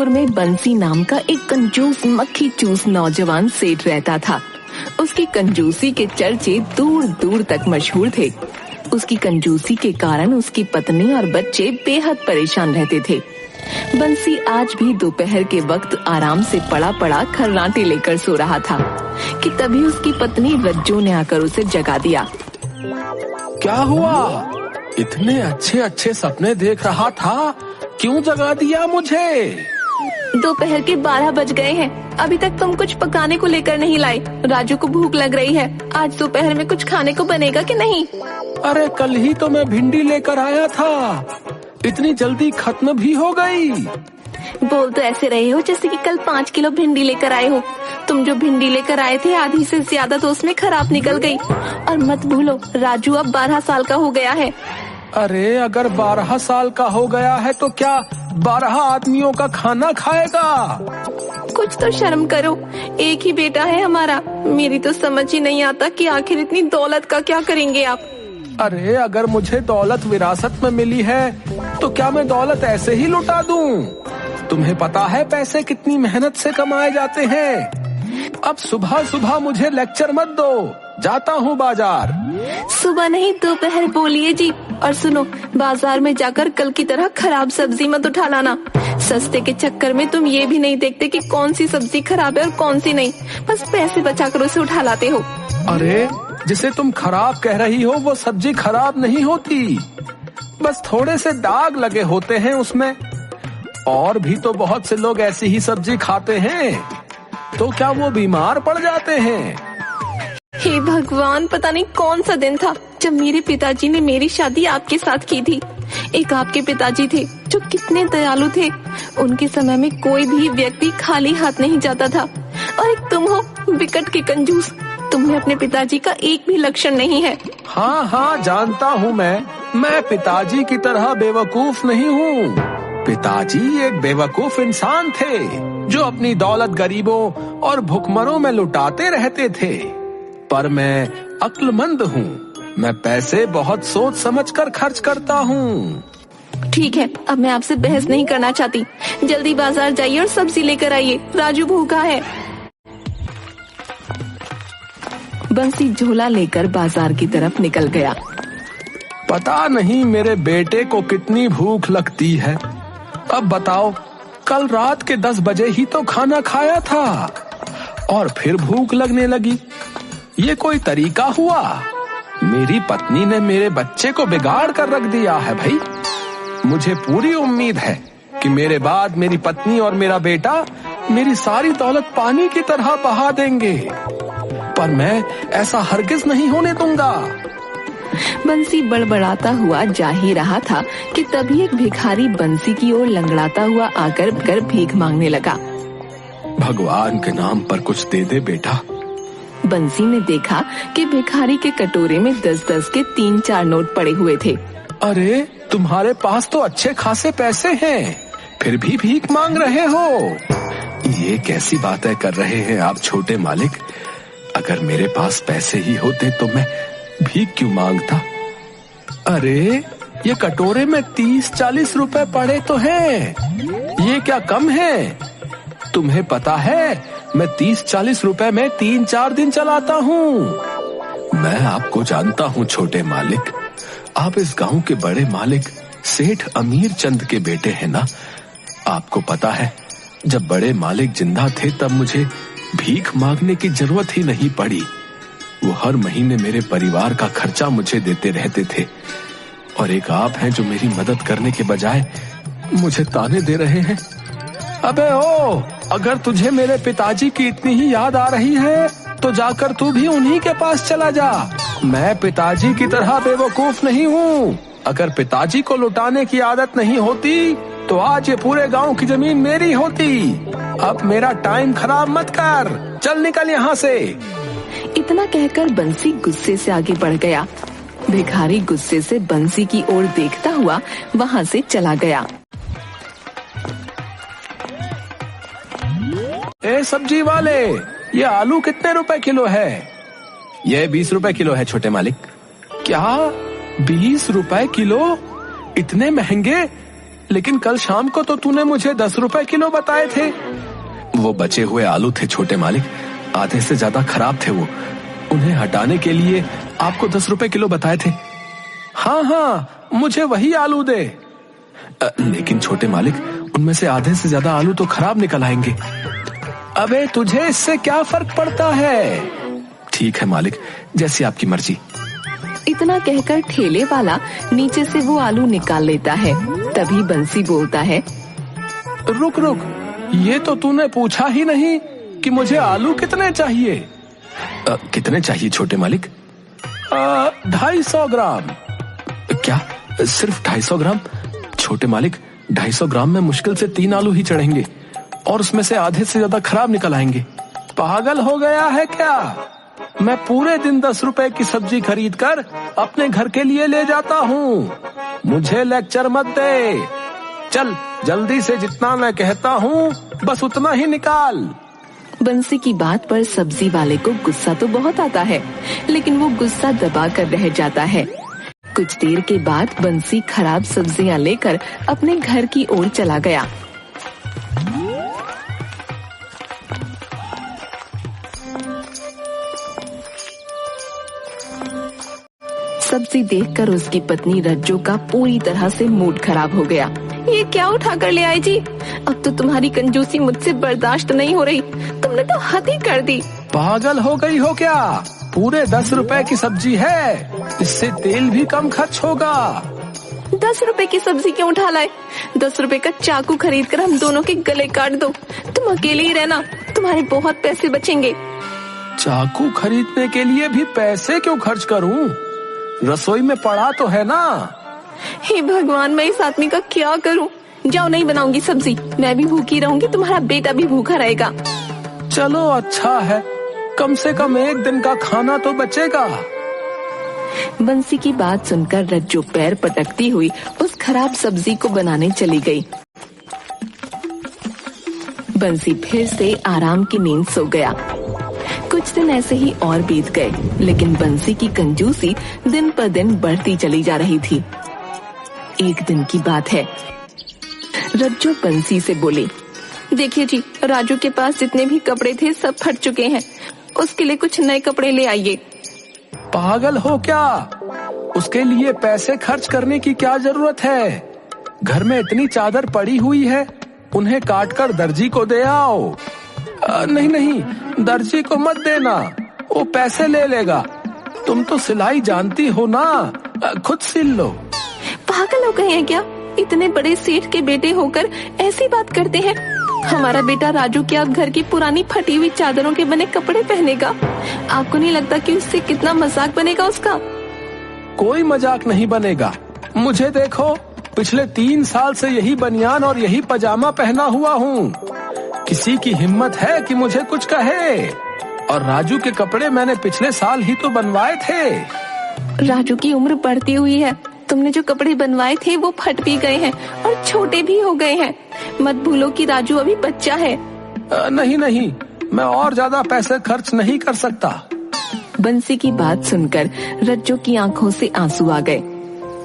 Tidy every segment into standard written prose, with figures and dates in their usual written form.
जौनपुर में बंसी नाम का एक कंजूस मक्खी चूस नौजवान सेठ रहता था। उसकी कंजूसी के चर्चे दूर दूर तक मशहूर थे। उसकी कंजूसी के कारण उसकी पत्नी और बच्चे बेहद परेशान रहते थे। बंसी आज भी दोपहर के वक्त आराम से पड़ा पड़ा खर्राटे लेकर सो रहा था कि तभी उसकी पत्नी रज्जो ने आकर उसे जगा दिया। क्या हुआ? इतने अच्छे अच्छे सपने देख रहा था, क्यों जगा दिया मुझे? दोपहर के 12 बज गए हैं, अभी तक तुम कुछ पकाने को लेकर नहीं लाए। राजू को भूख लग रही है, आज दोपहर में कुछ खाने को बनेगा कि नहीं? अरे कल ही तो मैं भिंडी लेकर आया था, इतनी जल्दी खत्म भी हो गई। बोल तो ऐसे रहे हो जैसे कि कल 5 किलो भिंडी लेकर आए हो। तुम जो भिंडी लेकर आए थे आधी से ज्यादा तो उसमें खराब निकल गई। और मत भूलो राजू अब 12 साल का हो गया है। अरे अगर 12 साल का हो गया है तो क्या 12 आदमियों का खाना खाएगा? कुछ तो शर्म करो, एक ही बेटा है हमारा। मेरी तो समझ ही नहीं आता कि आखिर इतनी दौलत का क्या करेंगे आप। अरे अगर मुझे दौलत विरासत में मिली है तो क्या मैं दौलत ऐसे ही लुटा दूं? तुम्हें पता है पैसे कितनी मेहनत से कमाए जाते हैं। अब सुबह सुबह मुझे लेक्चर मत दो, जाता हूँ बाजार। सुबह नहीं दोपहर बोलिए जी। और सुनो, बाजार में जाकर कल की तरह खराब सब्जी मत उठा लाना। सस्ते के चक्कर में तुम ये भी नहीं देखते कि कौन सी सब्जी खराब है और कौन सी नहीं, बस पैसे बचाकर उसे उठा लाते हो। अरे जिसे तुम खराब कह रही हो वो सब्जी खराब नहीं होती, बस थोड़े से दाग लगे होते हैं उसमें। और भी तो बहुत से लोग ऐसी ही सब्जी खाते हैं, तो क्या वो बीमार पड़ जाते हैं? हे भगवान, पता नहीं कौन सा दिन था जब मेरे पिताजी ने मेरी शादी आपके साथ की थी। एक आपके पिताजी थे जो कितने दयालु थे। उनके समय में कोई भी व्यक्ति खाली हाथ नहीं जाता था। और एक तुम हो विकट के कंजूस। तुम्हें अपने पिताजी का एक भी लक्षण नहीं है। हाँ हाँ जानता हूँ मैं पिताजी की तरह बेवकूफ नहीं हूँ। पिताजी एक बेवकूफ इंसान थे जो अपनी दौलत गरीबों और भुखमरों में लुटाते रहते थे। पर मैं अक्लमंद हूँ, मैं पैसे बहुत सोच समझकर खर्च करता हूँ। ठीक है, अब मैं आपसे बहस नहीं करना चाहती। जल्दी बाजार जाइए और सब्जी लेकर आइए, राजू भूखा है। बंसी झोला लेकर बाजार की तरफ निकल गया। पता नहीं मेरे बेटे को कितनी भूख लगती है। अब बताओ, कल रात के 10 बजे ही तो खाना खाया था और फिर भूख लगने लगी। ये कोई तरीका हुआ? मेरी पत्नी ने मेरे बच्चे को बिगाड़ कर रख दिया है भाई। मुझे पूरी उम्मीद है कि मेरे बाद मेरी पत्नी और मेरा बेटा मेरी सारी दौलत पानी की तरह बहा देंगे, पर मैं ऐसा हरगिज नहीं होने दूंगा। बंसी बड़बड़ाता हुआ जा ही रहा था कि तभी एक भिखारी बंसी की ओर लंगड़ाता हुआ आकर भीख मांगने लगा। भगवान के नाम पर कुछ दे दे बेटा। बंसी ने देखा कि भिखारी के कटोरे में 10-10 के 3-4 नोट पड़े हुए थे। अरे तुम्हारे पास तो अच्छे खासे पैसे हैं, फिर भी भीख मांग रहे हो। ये कैसी बातें कर रहे हैं आप छोटे मालिक? अगर मेरे पास पैसे ही होते तो मैं भीख क्यों मांगता? अरे ये कटोरे में 30-40 रुपए पड़े तो हैं, ये क्या कम है? तुम्हें पता है मैं 30-40 रुपए में 3-4 दिन चलाता हूँ। मैं आपको जानता हूँ छोटे मालिक, आप इस गांव के बड़े मालिक सेठ अमीर चंद के बेटे हैं ना। आपको पता है जब बड़े मालिक जिंदा थे तब मुझे भीख मांगने की जरूरत ही नहीं पड़ी। वो हर महीने मेरे परिवार का खर्चा मुझे देते रहते थे, और एक आप हैं जो मेरी मदद करने के बजाय मुझे ताने दे रहे हैं। अबे ओ, अगर तुझे मेरे पिताजी की इतनी ही याद आ रही है तो जाकर तू भी उन्हीं के पास चला जा। मैं पिताजी की तरह बेवकूफ नहीं हूँ। अगर पिताजी को लुटाने की आदत नहीं होती तो आज ये पूरे गांव की जमीन मेरी होती। अब मेरा टाइम खराब मत कर, चल निकल यहाँ से। इतना कहकर बंसी गुस्से से आगे बढ़ गया। भिखारी गुस्से से बंसी की ओर देखता हुआ वहाँ से चला गया। ए सब्जी वाले, ये आलू कितने रुपए किलो है? ये 20 रुपए किलो है छोटे मालिक। क्या 20 रुपए किलो? इतने महंगे? लेकिन कल शाम को तो तूने मुझे 10 रुपए किलो बताए थे। वो बचे हुए आलू थे छोटे मालिक, आधे से ज्यादा खराब थे वो, उन्हें हटाने के लिए आपको 10 रुपए किलो बताए थे। हाँ हाँ, मुझे वही आलू दे। लेकिन छोटे मालिक, उनमें से आधे से ज्यादा आलू तो खराब निकल आएंगे। अबे तुझे इससे क्या फर्क पड़ता है? ठीक है मालिक, जैसी आपकी मर्जी। इतना कहकर ठेले वाला नीचे से वो आलू निकाल लेता है। तभी बंसी बोलता है, रुक रुक, ये तो तूने पूछा ही नहीं कि मुझे आलू कितने चाहिए। कितने चाहिए छोटे मालिक? 250 ग्राम। क्या, सिर्फ 250 ग्राम? छोटे मालिक, 250 ग्राम में मुश्किल से 3 आलू ही चढ़ेंगे और उसमें से आधे से ज्यादा खराब निकल आएंगे। पागल हो गया है क्या? मैं पूरे दिन 10 रुपए की सब्जी खरीद कर अपने घर के लिए ले जाता हूँ। मुझे लेक्चर मत दे। चल जल्दी से, जितना मैं कहता हूँ बस उतना ही निकाल। बंसी की बात पर सब्जी वाले को गुस्सा तो बहुत आता है, लेकिन वो गुस्सा दबा कर रह जाता है। कुछ देर के बाद बंसी खराब सब्जियां लेकर अपने घर की ओर चला गया। सब्जी देखकर उसकी पत्नी रज्जो का पूरी तरह से मूड खराब हो गया। ये क्या उठा कर ले आई जी? अब तो तुम्हारी कंजूसी मुझसे बर्दाश्त नहीं हो रही। तुमने तो हद ही कर दी। पागल हो गई हो क्या? पूरे 10 रुपए की सब्जी है, इससे तेल भी कम खर्च होगा। 10 रुपए की सब्जी क्यों उठा लाए? 10 रुपए का चाकू खरीद कर हम दोनों के गले काट दो। तुम अकेले ही रहना, तुम्हारे बहुत पैसे बचेंगे। चाकू खरीदने के लिए भी पैसे क्यों खर्च करूं? रसोई में पड़ा तो है ना। हे भगवान, मैं इस आदमी का क्या करूं? जाओ, नहीं बनाऊंगी सब्जी। मैं भी भूखी रहूंगी, तुम्हारा बेटा भी भूखा रहेगा। चलो अच्छा है, कम से कम एक दिन का खाना तो बचेगा। बंसी की बात सुनकर रज्जो पैर पटकती हुई उस खराब सब्जी को बनाने चली गई। बंसी फिर से आराम की नींद सो गया। कुछ दिन ऐसे ही और बीत गए, लेकिन बंसी की कंजूसी दिन पर दिन बढ़ती चली जा रही थी। एक दिन की बात है, रज्जो बंसी से बोली, देखिए जी, राजू के पास जितने भी कपड़े थे सब फट चुके हैं, उसके लिए कुछ नए कपड़े ले आइए। पागल हो क्या? उसके लिए पैसे खर्च करने की क्या जरूरत है? घर में इतनी चादर पड़ी हुई है, उन्हें काट कर दर्जी को दे आओ। नहीं नहीं, दर्जी को मत देना, वो पैसे ले लेगा। तुम तो सिलाई जानती हो ना, खुद सिल लो। पागल हो गए हैं क्या? इतने बड़े सेठ के बेटे होकर ऐसी बात करते हैं। हमारा बेटा राजू क्या घर की पुरानी फटी हुई चादरों के बने कपड़े पहनेगा? आपको नहीं लगता कि उससे कितना मजाक बनेगा उसका? कोई मजाक नहीं बनेगा। मुझे देखो, पिछले 3 साल से यही बनियान और यही पजामा पहना हुआ हूँ। किसी की हिम्मत है कि मुझे कुछ कहे? और राजू के कपड़े मैंने पिछले साल ही तो बनवाए थे। राजू की उम्र बढ़ती हुई है, तुमने जो कपड़े बनवाए थे वो फट भी गए हैं और छोटे भी हो गए हैं। मत भूलो कि राजू अभी बच्चा है। नहीं नहीं, मैं और ज्यादा पैसे खर्च नहीं कर सकता। बंसी की बात सुनकर रज्जो की आंखों से आंसू आ गए।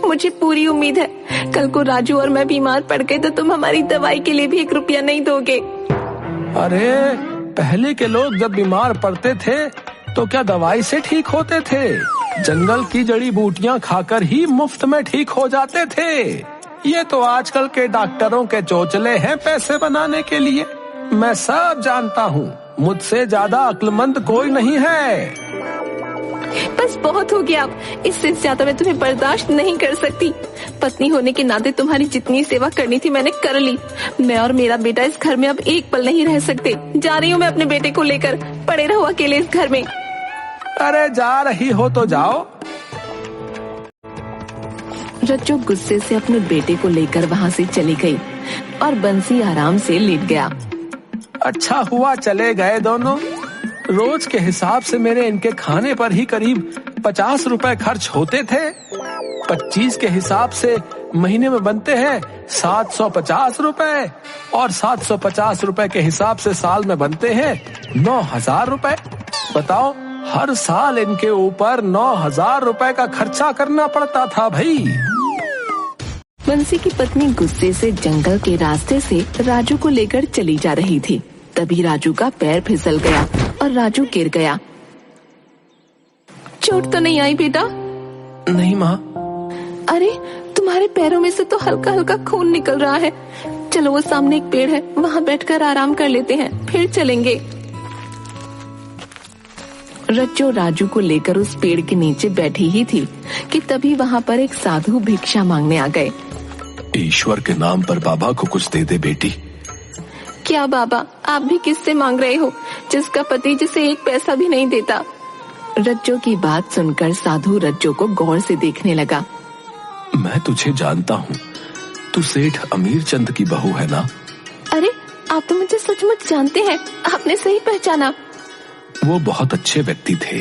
मुझे पूरी उम्मीद है कल को राजू और मैं बीमार पड़ गए तो तुम हमारी दवाई के लिए भी 1 रुपया नहीं दोगे। अरे पहले के लोग जब बीमार पड़ते थे तो क्या दवाई से ठीक होते थे? जंगल की जड़ी बूटियां खाकर ही मुफ्त में ठीक हो जाते थे। ये तो आजकल के डॉक्टरों के चोचले हैं पैसे बनाने के लिए। मैं सब जानता हूँ, मुझसे ज्यादा अक्लमंद कोई नहीं है। बस बहुत हो गया, इससे ज्यादा मैं तुम्हें बर्दाश्त नहीं कर सकती। पत्नी होने के नाते तुम्हारी जितनी सेवा करनी थी मैंने कर ली। मैं और मेरा बेटा इस घर में अब एक पल नहीं रह सकते। जा रही हूँ मैं अपने बेटे को लेकर, पड़े रहो अकेले इस घर में। अरे जा रही हो तो जाओ। रज्जो गुस्से से अपने बेटे को लेकर वहाँ से चली गई और बंसी आराम से लेट गया। अच्छा हुआ चले गए दोनों। रोज के हिसाब से मेरे इनके खाने पर ही करीब 50 रुपए खर्च होते थे। 25 के हिसाब से महीने में बनते हैं 750 रुपए और 750 रुपए के हिसाब से साल में बनते हैं 9000 रुपए। बताओ, हर साल इनके ऊपर 9000 रुपए का खर्चा करना पड़ता था भाई। बंसी की पत्नी गुस्से से जंगल के रास्ते से राजू को लेकर चली जा रही थी। तभी राजू का पैर फिसल गया और राजू गिर गया। चोट तो नहीं आई बेटा? नहीं माँ। अरे तुम्हारे पैरों में से तो हल्का हल्का खून निकल रहा है। चलो वो सामने एक पेड़ है, वहाँ बैठकर आराम कर लेते हैं, फिर चलेंगे। रज्जो राजू को लेकर उस पेड़ के नीचे बैठी ही थी कि तभी वहाँ पर एक साधु भिक्षा मांगने आ गए। ईश्वर के नाम पर बाबा को कुछ दे दे बेटी। क्या बाबा, आप भी किससे मांग रहे हो जिसका पति जिसे एक पैसा भी नहीं देता? रज्जो की बात सुनकर साधु रज्जो को गौर से देखने लगा। मैं तुझे जानता हूँ, तू सेठ अमीर चंद की बहू है ना? अरे आप तो मुझे सचमुच जानते हैं, आपने सही पहचाना। वो बहुत अच्छे व्यक्ति थे।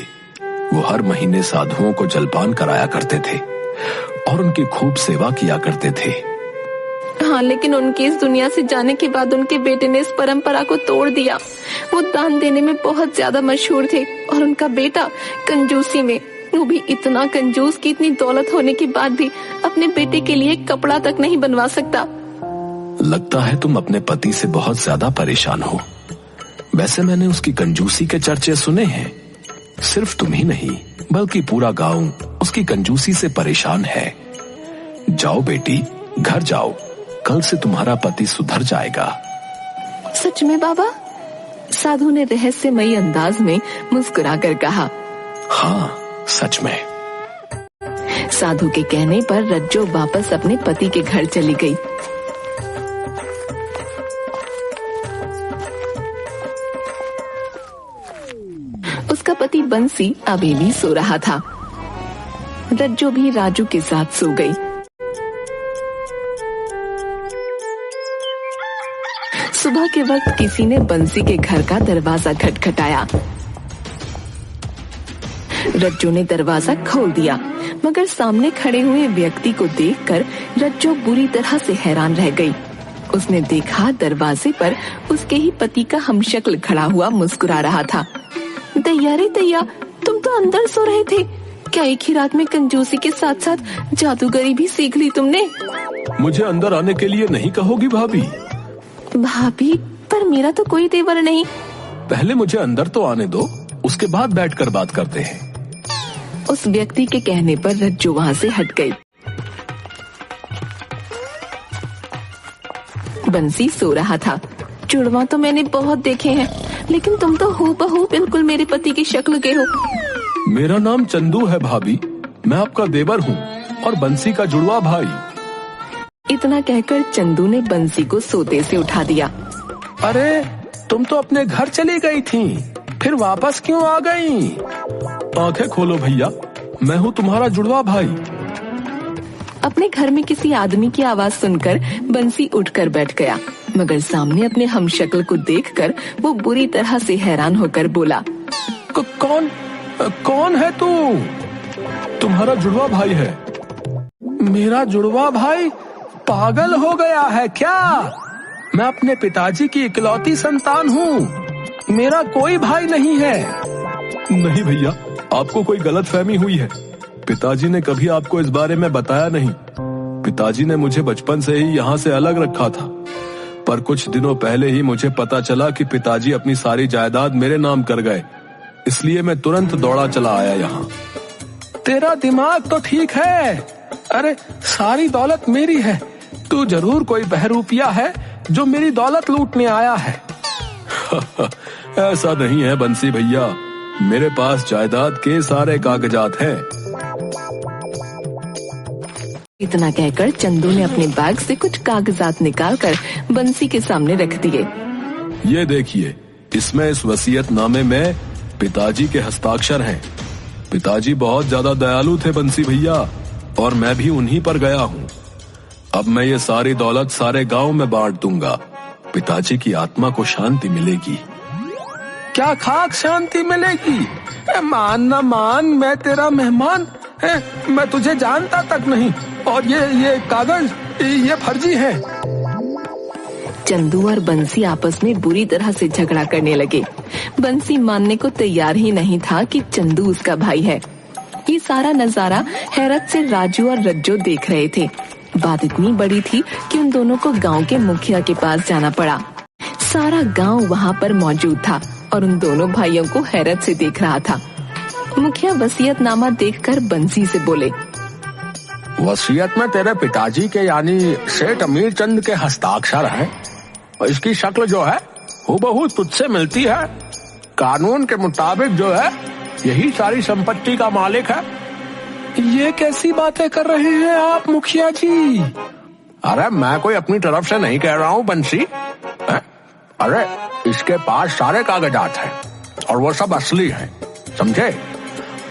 वो हर महीने साधुओं को जलपान कराया करते थे और उनकी खूब सेवा किया करते थे। हाँ, लेकिन उनके इस दुनिया से जाने के बाद उनके बेटे ने इस परंपरा को तोड़ दिया। वो दान देने में बहुत ज्यादा मशहूर थे और उनका बेटा कंजूसी में, वो भी इतना कंजूस कि इतनी दौलत होने के बाद भी अपने बेटे के लिए कपड़ा तक नहीं बनवा सकता। लगता है तुम अपने पति से बहुत ज्यादा परेशान हो। वैसे मैंने उसकी कंजूसी के चर्चे सुने हैं। सिर्फ तुम ही नहीं बल्कि पूरा गांव उसकी कंजूसी से परेशान है। जाओ बेटी, घर जाओ, कल से तुम्हारा पति सुधर जाएगा। सच में बाबा? साधु ने रहस्यमयी अंदाज में मुस्कुराकर कहा। हाँ, सच में। साधु के कहने पर रज्जो वापस अपने पति के घर चली गई। उसका पति बंसी अभी भी सो रहा था। रज्जो भी राजू के साथ सो गई। सुबह के वक्त किसी ने बंसी के घर का दरवाजा खटखटाया। रज्जो ने दरवाजा खोल दिया, मगर सामने खड़े हुए व्यक्ति को देखकर रज्जो बुरी तरह से हैरान रह गई। उसने देखा दरवाजे पर उसके ही पति का हमशक्ल खड़ा हुआ मुस्कुरा रहा था। दैया रे दैया, तुम तो अंदर सो रहे थे। क्या एक ही रात में कंजूसी के साथ साथ जादूगरी भी सीख ली तुमने? मुझे अंदर आने के लिए नहीं कहोगी भाभी? भाभी, पर मेरा तो कोई तेवर नहीं। पहले मुझे अंदर तो आने दो, उसके बाद बैठकर बात करते हैं। उस व्यक्ति के कहने पर रज्जो वहाँ से हट गई। बंसी सो रहा था। जुड़वा तो मैंने बहुत देखे हैं, लेकिन तुम तो हूबहू बिल्कुल मेरे पति की शक्ल के हो। मेरा नाम चंदू है भाभी, मैं आपका देवर हूँ और बंसी का जुड़वा भाई। इतना कहकर चंदू ने बंसी को सोते से उठा दिया। अरे तुम तो अपने घर चली गई थी, फिर वापस क्यों आ गई? आंखें खोलो भैया, मैं हूँ तुम्हारा जुड़वा भाई। अपने घर में किसी आदमी की आवाज सुनकर बंसी उठकर बैठ गया, मगर सामने अपने हमशक्ल को देखकर वो बुरी तरह से हैरान होकर बोला। कौन है तू? तुम्हारा जुड़वा भाई है। मेरा जुड़वा भाई पागल हो गया है क्या? मैं अपने पिताजी की इकलौती संतान हूँ, मेरा कोई भाई नहीं है। नहीं भैया, आपको कोई गलतफहमी हुई है। पिताजी ने कभी आपको इस बारे में बताया नहीं। पिताजी ने मुझे बचपन से ही यहाँ से अलग रखा था, पर कुछ दिनों पहले ही मुझे पता चला कि पिताजी अपनी सारी जायदाद मेरे नाम कर गए, इसलिए मैं तुरंत दौड़ा चला आया यहाँ। तेरा दिमाग तो ठीक है। अरे सारी दौलत मेरी है, तू जरूर कोई बहरूपिया है जो मेरी दौलत लूटने आया है। ऐसा नहीं है बंसी भैया, मेरे पास जायदाद के सारे कागजात हैं। इतना कहकर चंदू ने अपने बैग से कुछ कागजात निकालकर बंसी के सामने रख दिए। ये देखिए, इसमें इस वसीयतनामे में पिताजी के हस्ताक्षर हैं। पिताजी बहुत ज्यादा दयालु थे बंसी भैया, और मैं भी उन्हीं पर गया हूँ। अब मैं ये सारी दौलत सारे गांव में बांट दूंगा। पिताजी की आत्मा को शांति मिलेगी। क्या खाक शांति मिलेगी? मान न मान, मैं तेरा मेहमान है, मैं तुझे जानता तक नहीं, और ये कागज ये फर्जी है। चंदू और बंसी आपस में बुरी तरह से झगड़ा करने लगे। बंसी मानने को तैयार ही नहीं था कि चंदू उसका भाई है। ये सारा नजारा हैरत से राजू और रज्जो देख रहे थे। बात इतनी बड़ी थी कि उन दोनों को गांव के मुखिया के पास जाना पड़ा। सारा गांव वहां पर मौजूद था और उन दोनों भाइयों को हैरत से देख रहा था। मुखिया वसीयतनामा देखकर बंसी से बोले, वसीयत में तेरे पिताजी के यानी सेठ अमीर चंद के हस्ताक्षर हैं और इसकी शक्ल जो है हूबहू तुझसे मिलती है। कानून के मुताबिक जो है यही सारी संपत्ति का मालिक है। ये कैसी बातें कर रहे हैं आप मुखिया जी? अरे मैं कोई अपनी तरफ से नहीं कह रहा हूँ बंसी। अरे इसके पास सारे कागजात हैं और वो सब असली हैं, समझे?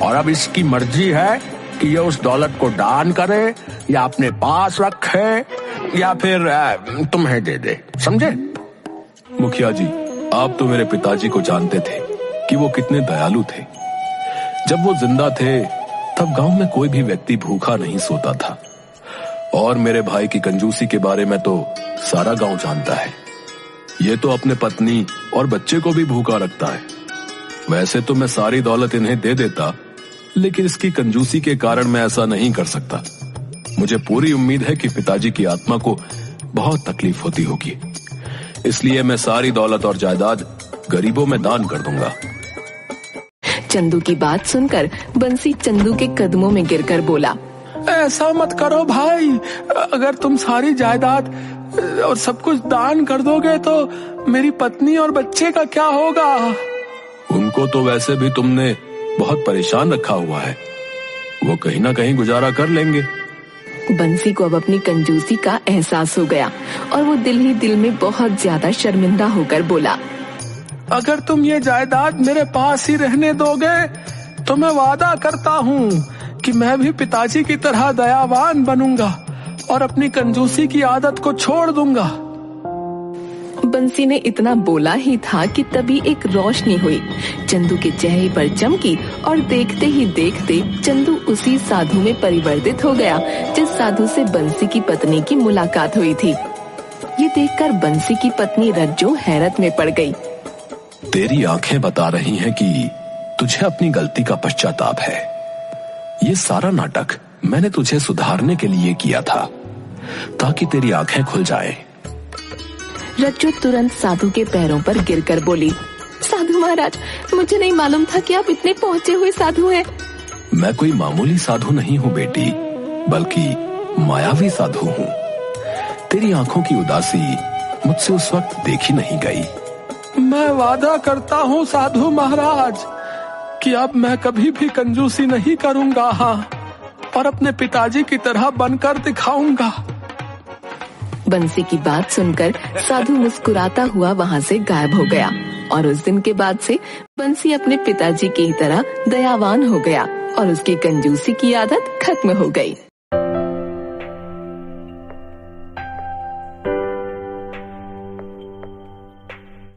और अब इसकी मर्जी है कि ये उस दौलत को दान करे या अपने पास रखे या फिर तुम्हें दे दे, समझे? मुखिया जी, आप तो मेरे पिताजी को जानते थे कि वो कितने दयालु थे। जब वो जिंदा थे तब गांव में कोई भी व्यक्ति भूखा नहीं सोता था और मेरे भाई की कंजूसी के बारे में तो सारा गांव जानता है। ये तो अपने पत्नी और बच्चे को भी भूखा रखता है। वैसे तो मैं सारी दौलत इन्हें दे देता, लेकिन इसकी कंजूसी के कारण मैं ऐसा नहीं कर सकता। मुझे पूरी उम्मीद है कि पिताजी की आत्मा को बहुत तकलीफ होती होगी, इसलिए मैं सारी दौलत और जायदाद गरीबों में दान कर दूंगा। चंदू की बात सुनकर बंसी चंदू के कदमों में गिरकर बोला, ऐसा मत करो भाई। अगर तुम सारी जायदाद और सब कुछ दान कर दोगे तो मेरी पत्नी और बच्चे का क्या होगा? उनको तो वैसे भी तुमने बहुत परेशान रखा हुआ है, वो कहीं ना कहीं गुजारा कर लेंगे। बंसी को अब अपनी कंजूसी का एहसास हो गया और वो दिल ही दिल में बहुत ज्यादा शर्मिंदा होकर बोला, अगर तुम ये जायदाद मेरे पास ही रहने दोगे तो मैं वादा करता हूँ कि मैं भी पिताजी की तरह दयावान बनूंगा और अपनी कंजूसी की आदत को छोड़ दूंगा। बंसी ने इतना बोला ही था कि तभी एक रोशनी हुई, चंदू के चेहरे पर चमकी और देखते ही देखते चंदू उसी साधु में परिवर्तित हो गया जिस साधु से बंसी की पत्नी की मुलाकात हुई थी। ये देखकर बंसी की पत्नी रज्जो हैरत में पड़ गई। तेरी आंखें बता रही हैं कि तुझे अपनी गलती का पश्चाताप है। ये सारा नाटक मैंने तुझे सुधारने के लिए किया था ताकि तेरी आंखें खुल जाएं। रज्जो तुरंत साधु के पैरों पर गिरकर बोली, साधु महाराज, मुझे नहीं मालूम था कि आप इतने पहुंचे हुए साधु हैं। मैं कोई मामूली साधु नहीं हूँ बेटी, बल्कि मायावी साधु हूँ। तेरी आंखों की उदासी मुझसे उस वक्त देखी नहीं गई। मैं वादा करता हूँ साधु महाराज कि अब मैं कभी भी कंजूसी नहीं करूँगा, हाँ, और अपने पिताजी की तरह बनकर दिखाऊंगा। बंसी की बात सुनकर साधु मुस्कुराता हुआ वहाँ से गायब हो गया और उस दिन के बाद से बंसी अपने पिताजी की तरह दयावान हो गया और उसकी कंजूसी की आदत खत्म हो गई।